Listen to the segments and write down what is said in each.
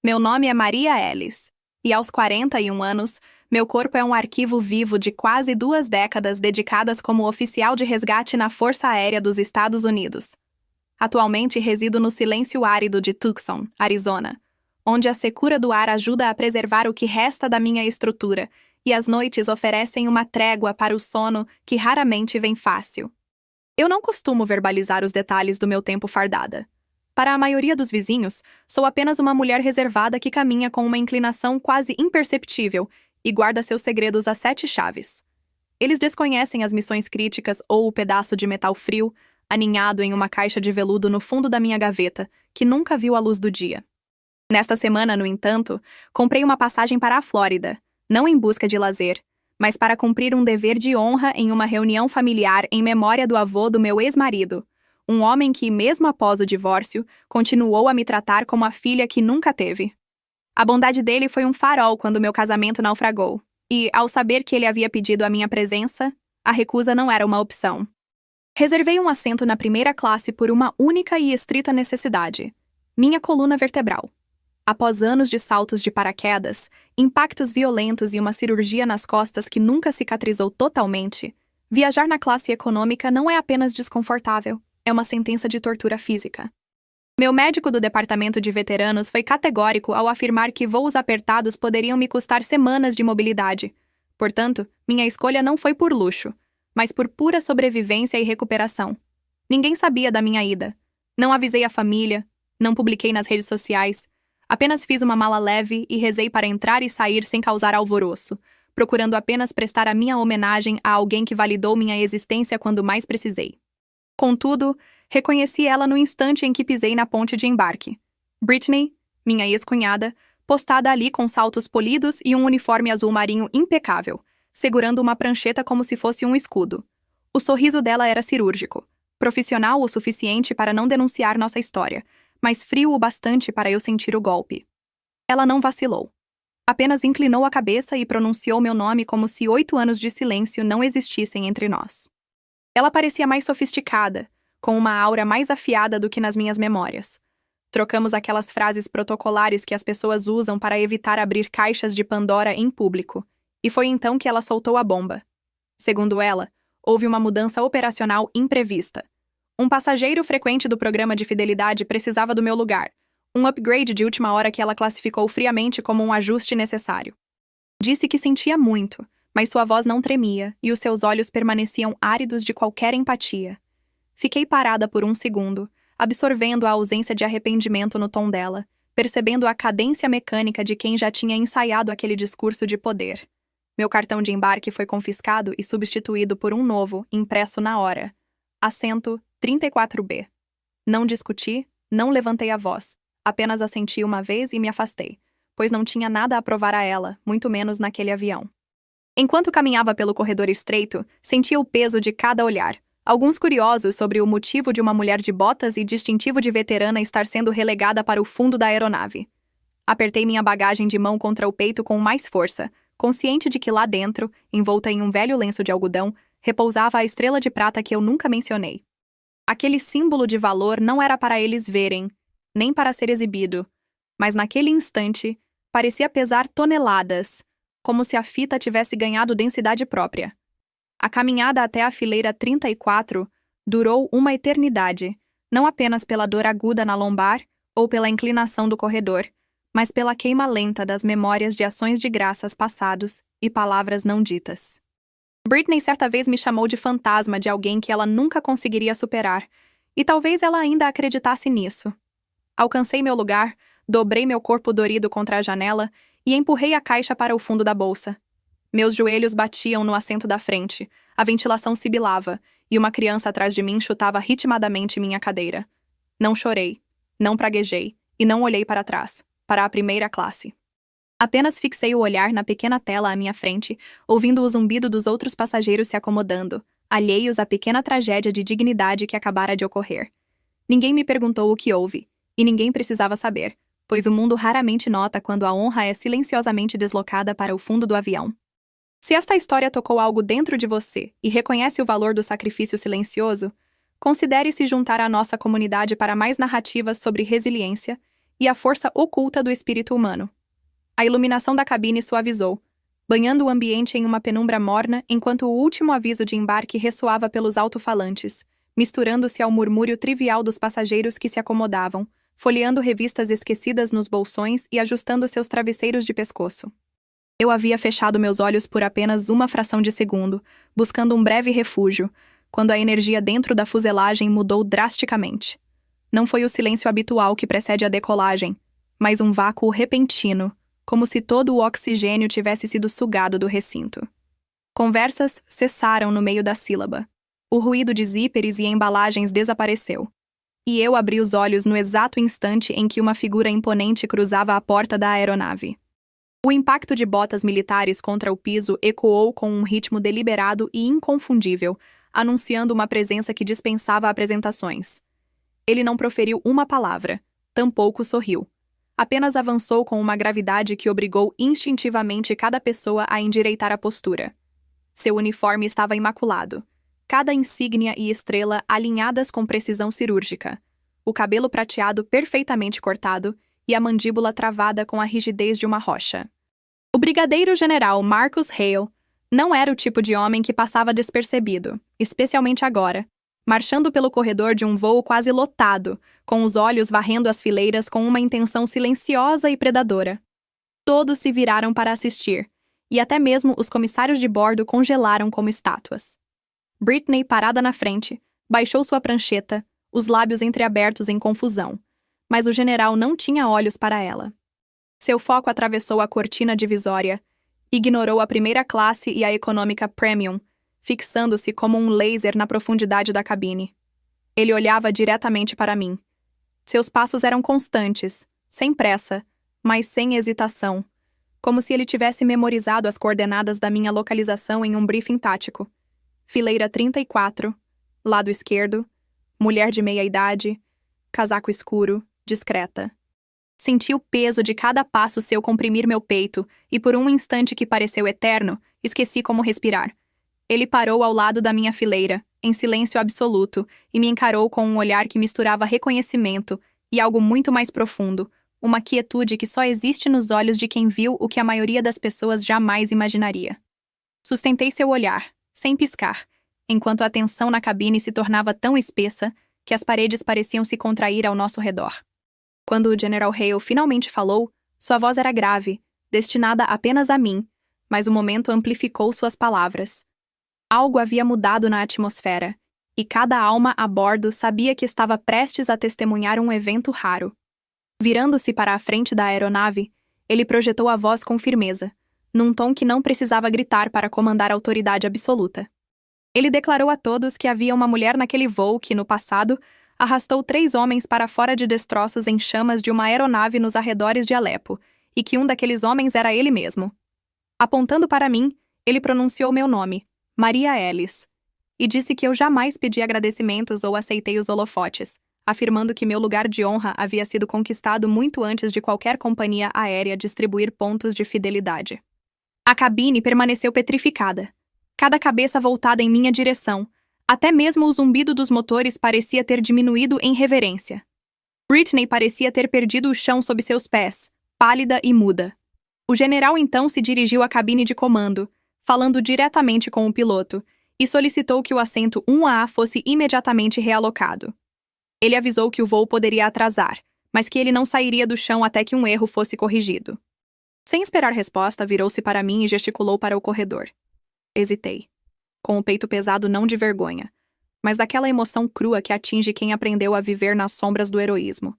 Meu nome é Maria Ellis, e aos 41 anos, meu corpo é um arquivo vivo de quase 2 décadas dedicadas como oficial de resgate na Força Aérea dos Estados Unidos. Atualmente resido no silêncio árido de Tucson, Arizona, onde a secura do ar ajuda a preservar o que resta da minha estrutura, e as noites oferecem uma trégua para o sono que raramente vem fácil. Eu não costumo verbalizar os detalhes do meu tempo fardada. Para a maioria dos vizinhos, sou apenas uma mulher reservada que caminha com uma inclinação quase imperceptível e guarda seus segredos a 7 chaves. Eles desconhecem as missões críticas ou o pedaço de metal frio, aninhado em uma caixa de veludo no fundo da minha gaveta, que nunca viu a luz do dia. Nesta semana, no entanto, comprei uma passagem para a Flórida, não em busca de lazer, mas para cumprir um dever de honra em uma reunião familiar em memória do avô do meu ex-marido, um homem que, mesmo após o divórcio, continuou a me tratar como a filha que nunca teve. A bondade dele foi um farol quando meu casamento naufragou, e, ao saber que ele havia pedido a minha presença, a recusa não era uma opção. Reservei um assento na primeira classe por uma única e estrita necessidade: minha coluna vertebral. Após anos de saltos de paraquedas, impactos violentos e uma cirurgia nas costas que nunca cicatrizou totalmente, viajar na classe econômica não é apenas desconfortável, é uma sentença de tortura física. Meu médico do departamento de veteranos foi categórico ao afirmar que voos apertados poderiam me custar semanas de mobilidade. Portanto, minha escolha não foi por luxo, mas por pura sobrevivência e recuperação. Ninguém sabia da minha ida. Não avisei a família, não publiquei nas redes sociais. Apenas fiz uma mala leve e rezei para entrar e sair sem causar alvoroço, procurando apenas prestar a minha homenagem a alguém que validou minha existência quando mais precisei. Contudo, reconheci ela no instante em que pisei na ponte de embarque. Brittany, minha ex-cunhada, postada ali com saltos polidos e um uniforme azul marinho impecável, segurando uma prancheta como se fosse um escudo. O sorriso dela era cirúrgico, profissional o suficiente para não denunciar nossa história, mas frio o bastante para eu sentir o golpe. Ela não vacilou. Apenas inclinou a cabeça e pronunciou meu nome como se 8 anos de silêncio não existissem entre nós. Ela parecia mais sofisticada, com uma aura mais afiada do que nas minhas memórias. Trocamos aquelas frases protocolares que as pessoas usam para evitar abrir caixas de Pandora em público, e foi então que ela soltou a bomba. Segundo ela, houve uma mudança operacional imprevista. Um passageiro frequente do programa de fidelidade precisava do meu lugar, um upgrade de última hora que ela classificou friamente como um ajuste necessário. Disse que sentia muito, mas sua voz não tremia e os seus olhos permaneciam áridos de qualquer empatia. Fiquei parada por um segundo, absorvendo a ausência de arrependimento no tom dela, percebendo a cadência mecânica de quem já tinha ensaiado aquele discurso de poder. Meu cartão de embarque foi confiscado e substituído por um novo, impresso na hora. Assento 34B. Não discuti, não levantei a voz, apenas assenti uma vez e me afastei, pois não tinha nada a provar a ela, muito menos naquele avião. Enquanto caminhava pelo corredor estreito, sentia o peso de cada olhar. Alguns curiosos sobre o motivo de uma mulher de botas e distintivo de veterana estar sendo relegada para o fundo da aeronave. Apertei minha bagagem de mão contra o peito com mais força, consciente de que lá dentro, envolta em um velho lenço de algodão, repousava a estrela de prata que eu nunca mencionei. Aquele símbolo de valor não era para eles verem, nem para ser exibido, mas naquele instante parecia pesar toneladas, como se a fita tivesse ganhado densidade própria. A caminhada até a fileira 34 durou uma eternidade, não apenas pela dor aguda na lombar ou pela inclinação do corredor, mas pela queima lenta das memórias de ações de graças passados e palavras não ditas. Brittany certa vez me chamou de fantasma de alguém que ela nunca conseguiria superar, e talvez ela ainda acreditasse nisso. Alcancei meu lugar, dobrei meu corpo dorido contra a janela e empurrei a caixa para o fundo da bolsa. Meus joelhos batiam no assento da frente, a ventilação sibilava, e uma criança atrás de mim chutava ritmadamente minha cadeira. Não chorei, não praguejei, e não olhei para trás, para a primeira classe. Apenas fixei o olhar na pequena tela à minha frente, ouvindo o zumbido dos outros passageiros se acomodando, alheios à pequena tragédia de dignidade que acabara de ocorrer. Ninguém me perguntou o que houve, e ninguém precisava saber, pois o mundo raramente nota quando a honra é silenciosamente deslocada para o fundo do avião. Se esta história tocou algo dentro de você e reconhece o valor do sacrifício silencioso, considere se juntar à nossa comunidade para mais narrativas sobre resiliência e a força oculta do espírito humano. A iluminação da cabine suavizou, banhando o ambiente em uma penumbra morna enquanto o último aviso de embarque ressoava pelos alto-falantes, misturando-se ao murmúrio trivial dos passageiros que se acomodavam, folheando revistas esquecidas nos bolsões e ajustando seus travesseiros de pescoço. Eu havia fechado meus olhos por apenas uma fração de segundo, buscando um breve refúgio, quando a energia dentro da fuselagem mudou drasticamente. Não foi o silêncio habitual que precede a decolagem, mas um vácuo repentino, como se todo o oxigênio tivesse sido sugado do recinto. Conversas cessaram no meio da sílaba. O ruído de zíperes e embalagens desapareceu. E eu abri os olhos no exato instante em que uma figura imponente cruzava a porta da aeronave. O impacto de botas militares contra o piso ecoou com um ritmo deliberado e inconfundível, anunciando uma presença que dispensava apresentações. Ele não proferiu uma palavra, tampouco sorriu. Apenas avançou com uma gravidade que obrigou instintivamente cada pessoa a endireitar a postura. Seu uniforme estava imaculado, cada insígnia e estrela alinhadas com precisão cirúrgica, o cabelo prateado perfeitamente cortado e a mandíbula travada com a rigidez de uma rocha. O brigadeiro-general Marcus Hale não era o tipo de homem que passava despercebido, especialmente agora, marchando pelo corredor de um voo quase lotado, com os olhos varrendo as fileiras com uma intenção silenciosa e predadora. Todos se viraram para assistir, e até mesmo os comissários de bordo congelaram como estátuas. Britney, parada na frente, baixou sua prancheta, os lábios entreabertos em confusão, mas o general não tinha olhos para ela. Seu foco atravessou a cortina divisória, ignorou a primeira classe e a econômica premium, fixando-se como um laser na profundidade da cabine. Ele olhava diretamente para mim. Seus passos eram constantes, sem pressa, mas sem hesitação, como se ele tivesse memorizado as coordenadas da minha localização em um briefing tático. Fileira 34, lado esquerdo, mulher de meia-idade, casaco escuro, discreta. Senti o peso de cada passo seu comprimir meu peito e por um instante que pareceu eterno, esqueci como respirar. Ele parou ao lado da minha fileira, em silêncio absoluto, e me encarou com um olhar que misturava reconhecimento e algo muito mais profundo, uma quietude que só existe nos olhos de quem viu o que a maioria das pessoas jamais imaginaria. Sustentei seu olhar, sem piscar, enquanto a tensão na cabine se tornava tão espessa que as paredes pareciam se contrair ao nosso redor. Quando o General Hale finalmente falou, sua voz era grave, destinada apenas a mim, mas o momento amplificou suas palavras. Algo havia mudado na atmosfera, e cada alma a bordo sabia que estava prestes a testemunhar um evento raro. Virando-se para a frente da aeronave, ele projetou a voz com firmeza, num tom que não precisava gritar para comandar autoridade absoluta. Ele declarou a todos que havia uma mulher naquele voo que, no passado, arrastou 3 homens para fora de destroços em chamas de uma aeronave nos arredores de Alepo, e que um daqueles homens era ele mesmo. Apontando para mim, ele pronunciou meu nome, Maria Ellis, e disse que eu jamais pedi agradecimentos ou aceitei os holofotes, afirmando que meu lugar de honra havia sido conquistado muito antes de qualquer companhia aérea distribuir pontos de fidelidade. A cabine permaneceu petrificada, cada cabeça voltada em minha direção. Até mesmo o zumbido dos motores parecia ter diminuído em reverência. Britney parecia ter perdido o chão sob seus pés, pálida e muda. O general então se dirigiu à cabine de comando, falando diretamente com o piloto, e solicitou que o assento 1A fosse imediatamente realocado. Ele avisou que o voo poderia atrasar, mas que ele não sairia do chão até que um erro fosse corrigido. Sem esperar resposta, virou-se para mim e gesticulou para o corredor. Hesitei, com o peito pesado não de vergonha, mas daquela emoção crua que atinge quem aprendeu a viver nas sombras do heroísmo.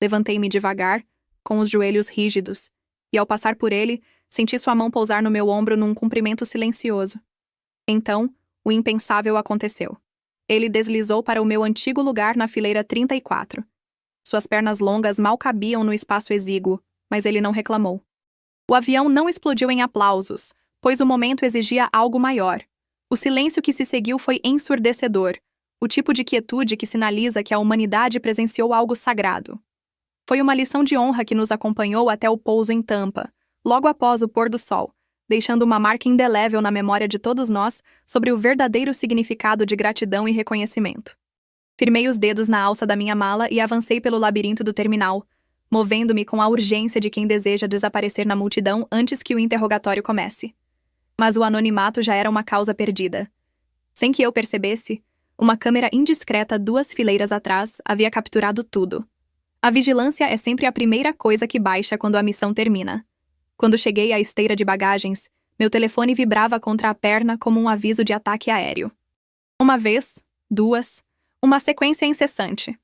Levantei-me devagar, com os joelhos rígidos, e ao passar por ele, senti sua mão pousar no meu ombro num cumprimento silencioso. Então, o impensável aconteceu. Ele deslizou para o meu antigo lugar na fileira 34. Suas pernas longas mal cabiam no espaço exíguo, mas ele não reclamou. O avião não explodiu em aplausos, pois o momento exigia algo maior. O silêncio que se seguiu foi ensurdecedor, o tipo de quietude que sinaliza que a humanidade presenciou algo sagrado. Foi uma lição de honra que nos acompanhou até o pouso em Tampa, logo após o pôr do sol, deixando uma marca indelével na memória de todos nós sobre o verdadeiro significado de gratidão e reconhecimento. Firmei os dedos na alça da minha mala e avancei pelo labirinto do terminal, movendo-me com a urgência de quem deseja desaparecer na multidão antes que o interrogatório comece. Mas o anonimato já era uma causa perdida. Sem que eu percebesse, uma câmera indiscreta 2 fileiras atrás havia capturado tudo. A vigilância é sempre a primeira coisa que baixa quando a missão termina. Quando cheguei à esteira de bagagens, meu telefone vibrava contra a perna como um aviso de ataque aéreo. Uma vez, 2, uma sequência incessante.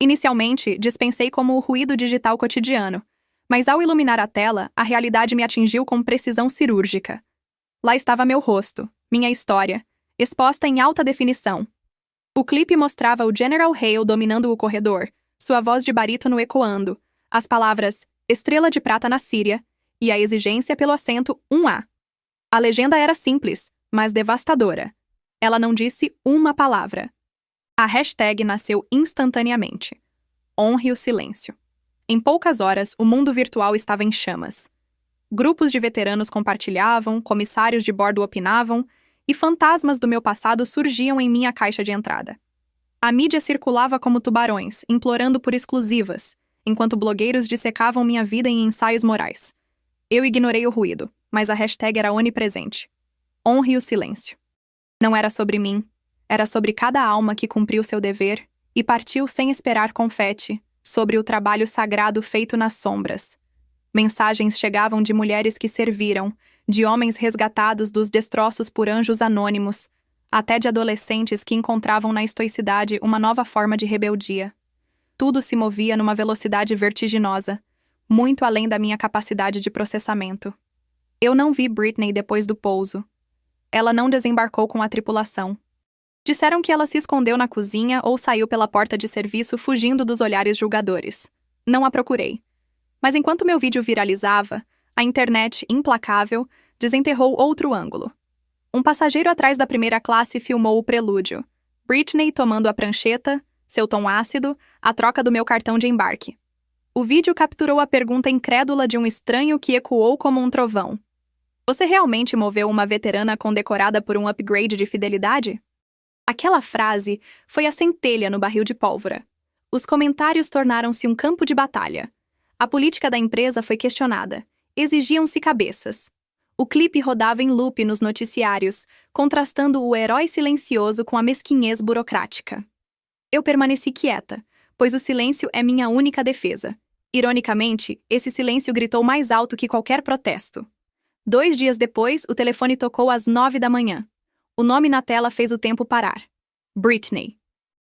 Inicialmente, dispensei como o ruído digital cotidiano, mas ao iluminar a tela, a realidade me atingiu com precisão cirúrgica. Lá estava meu rosto, minha história, exposta em alta definição. O clipe mostrava o General Hale dominando o corredor, sua voz de barítono ecoando, as palavras Estrela de Prata na Síria e a exigência pelo assento 1A. A legenda era simples, mas devastadora. Ela não disse uma palavra. A hashtag nasceu instantaneamente. Honre o silêncio. Em poucas horas, o mundo virtual estava em chamas. Grupos de veteranos compartilhavam, comissários de bordo opinavam, e fantasmas do meu passado surgiam em minha caixa de entrada. A mídia circulava como tubarões, implorando por exclusivas, enquanto blogueiros dissecavam minha vida em ensaios morais. Eu ignorei o ruído, mas a hashtag era onipresente. Honre o silêncio. Não era sobre mim, era sobre cada alma que cumpriu seu dever e partiu sem esperar confete, sobre o trabalho sagrado feito nas sombras. Mensagens chegavam de mulheres que serviram, de homens resgatados dos destroços por anjos anônimos, até de adolescentes que encontravam na estoicidade uma nova forma de rebeldia. Tudo se movia numa velocidade vertiginosa, muito além da minha capacidade de processamento. Eu não vi Britney depois do pouso. Ela não desembarcou com a tripulação. Disseram que ela se escondeu na cozinha ou saiu pela porta de serviço fugindo dos olhares julgadores. Não a procurei. Mas enquanto meu vídeo viralizava, a internet, implacável, desenterrou outro ângulo. Um passageiro atrás da primeira classe filmou o prelúdio. Britney tomando a prancheta, seu tom ácido, a troca do meu cartão de embarque. O vídeo capturou a pergunta incrédula de um estranho que ecoou como um trovão. Você realmente moveu uma veterana condecorada por um upgrade de fidelidade? Aquela frase foi a centelha no barril de pólvora. Os comentários tornaram-se um campo de batalha. A política da empresa foi questionada. Exigiam-se cabeças. O clipe rodava em loop nos noticiários, contrastando o herói silencioso com a mesquinhez burocrática. Eu permaneci quieta, pois o silêncio é minha única defesa. Ironicamente, esse silêncio gritou mais alto que qualquer protesto. 2 dias depois, o telefone tocou às 9 da manhã. O nome na tela fez o tempo parar. Britney.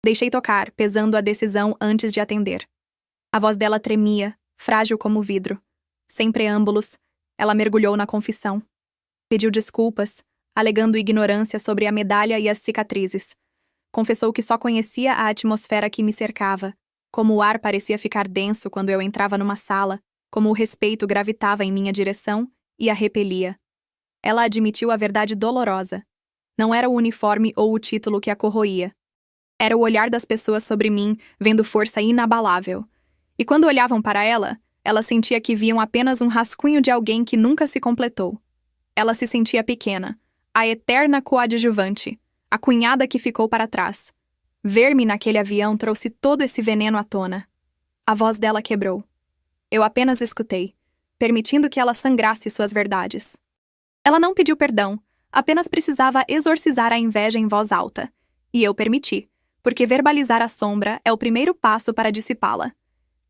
Deixei tocar, pesando a decisão antes de atender. A voz dela tremia, frágil como vidro. Sem preâmbulos, ela mergulhou na confissão. Pediu desculpas, alegando ignorância sobre a medalha e as cicatrizes. Confessou que só conhecia a atmosfera que me cercava, como o ar parecia ficar denso quando eu entrava numa sala, como o respeito gravitava em minha direção e a repelia. Ela admitiu a verdade dolorosa. Não era o uniforme ou o título que a corroía. Era o olhar das pessoas sobre mim, vendo força inabalável. E quando olhavam para ela, ela sentia que viam apenas um rascunho de alguém que nunca se completou. Ela se sentia pequena, a eterna coadjuvante, a cunhada que ficou para trás. Ver-me naquele avião trouxe todo esse veneno à tona. A voz dela quebrou. Eu apenas escutei, permitindo que ela sangrasse suas verdades. Ela não pediu perdão, apenas precisava exorcizar a inveja em voz alta. E eu permiti, porque verbalizar a sombra é o primeiro passo para dissipá-la.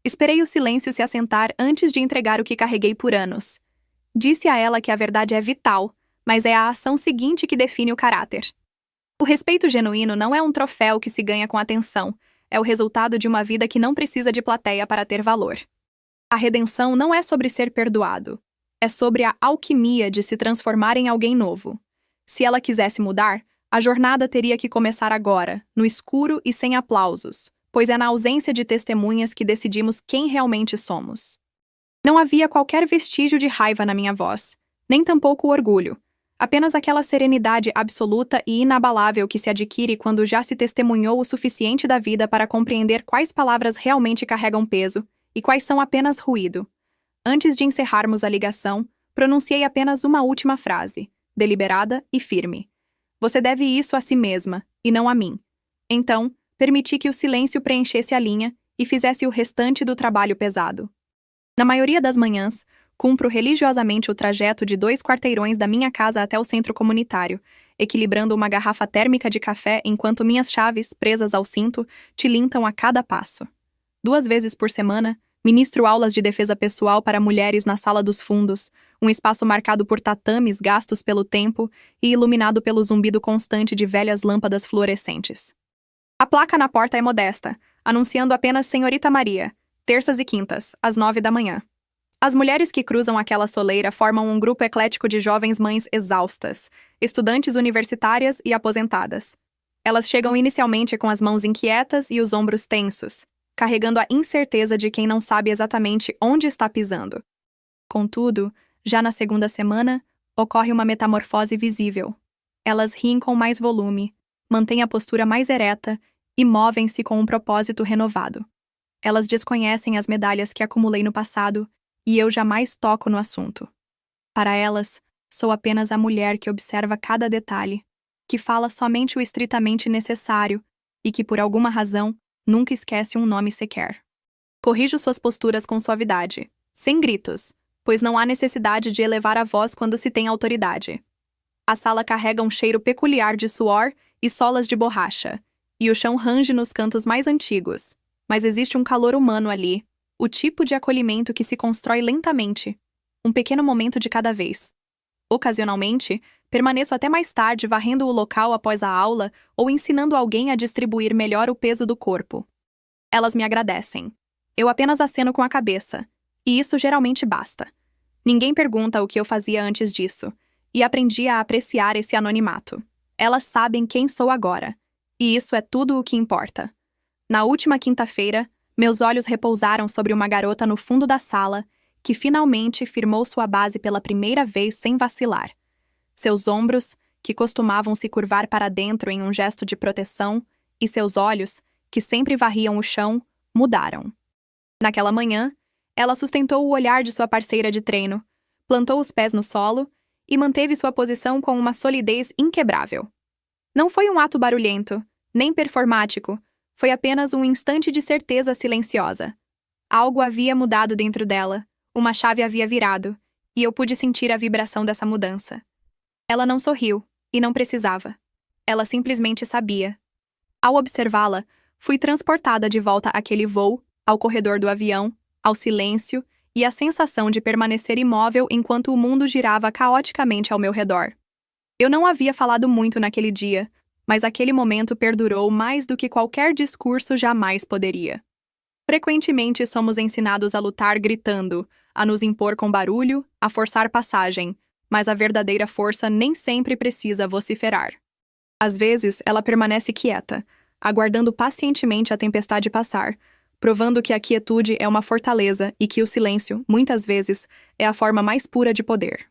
Esperei o silêncio se assentar antes de entregar o que carreguei por anos. Disse a ela que a verdade é vital, mas é a ação seguinte que define o caráter. O respeito genuíno não é um troféu que se ganha com atenção, é o resultado de uma vida que não precisa de plateia para ter valor. A redenção não é sobre ser perdoado, é sobre a alquimia de se transformar em alguém novo. Se ela quisesse mudar, a jornada teria que começar agora, no escuro e sem aplausos, pois é na ausência de testemunhas que decidimos quem realmente somos. Não havia qualquer vestígio de raiva na minha voz, nem tampouco orgulho, apenas aquela serenidade absoluta e inabalável que se adquire quando já se testemunhou o suficiente da vida para compreender quais palavras realmente carregam peso e quais são apenas ruído. Antes de encerrarmos a ligação, pronunciei apenas uma última frase, deliberada e firme. Você deve isso a si mesma, e não a mim. Então, permiti que o silêncio preenchesse a linha e fizesse o restante do trabalho pesado. Na maioria das manhãs, cumpro religiosamente o trajeto de 2 quarteirões da minha casa até o centro comunitário, equilibrando uma garrafa térmica de café enquanto minhas chaves, presas ao cinto, tilintam a cada passo. 2 vezes por semana, ministro aulas de defesa pessoal para mulheres na sala dos fundos, um espaço marcado por tatames gastos pelo tempo e iluminado pelo zumbido constante de velhas lâmpadas fluorescentes. A placa na porta é modesta, anunciando apenas Senhorita Maria, terças e quintas, às 9 da manhã. As mulheres que cruzam aquela soleira formam um grupo eclético de jovens mães exaustas, estudantes universitárias e aposentadas. Elas chegam inicialmente com as mãos inquietas e os ombros tensos, carregando a incerteza de quem não sabe exatamente onde está pisando. Contudo, já na segunda semana, ocorre uma metamorfose visível. Elas riem com mais volume, mantêm a postura mais ereta e movem-se com um propósito renovado. Elas desconhecem as medalhas que acumulei no passado e eu jamais toco no assunto. Para elas, sou apenas a mulher que observa cada detalhe, que fala somente o estritamente necessário e que, por alguma razão, nunca esquece um nome sequer. Corrijo suas posturas com suavidade, sem gritos, pois não há necessidade de elevar a voz quando se tem autoridade. A sala carrega um cheiro peculiar de suor e solas de borracha, e o chão range nos cantos mais antigos, mas existe um calor humano ali, o tipo de acolhimento que se constrói lentamente, um pequeno momento de cada vez. Ocasionalmente, permaneço até mais tarde varrendo o local após a aula ou ensinando alguém a distribuir melhor o peso do corpo. Elas me agradecem. Eu apenas aceno com a cabeça, e isso geralmente basta. Ninguém pergunta o que eu fazia antes disso, e aprendi a apreciar esse anonimato. Elas sabem quem sou agora, e isso é tudo o que importa. Na última quinta-feira, meus olhos repousaram sobre uma garota no fundo da sala, que finalmente firmou sua base pela primeira vez sem vacilar. Seus ombros, que costumavam se curvar para dentro em um gesto de proteção, e seus olhos, que sempre varriam o chão, mudaram. Naquela manhã, ela sustentou o olhar de sua parceira de treino, plantou os pés no solo e manteve sua posição com uma solidez inquebrável. Não foi um ato barulhento, nem performático, foi apenas um instante de certeza silenciosa. Algo havia mudado dentro dela, uma chave havia virado, e eu pude sentir a vibração dessa mudança. Ela não sorriu, e não precisava. Ela simplesmente sabia. Ao observá-la, fui transportada de volta àquele voo, ao corredor do avião, ao silêncio e à sensação de permanecer imóvel enquanto o mundo girava caoticamente ao meu redor. Eu não havia falado muito naquele dia, mas aquele momento perdurou mais do que qualquer discurso jamais poderia. Frequentemente somos ensinados a lutar gritando, a nos impor com barulho, a forçar passagem, mas a verdadeira força nem sempre precisa vociferar. Às vezes, ela permanece quieta, aguardando pacientemente a tempestade passar, provando que a quietude é uma fortaleza e que o silêncio, muitas vezes, é a forma mais pura de poder.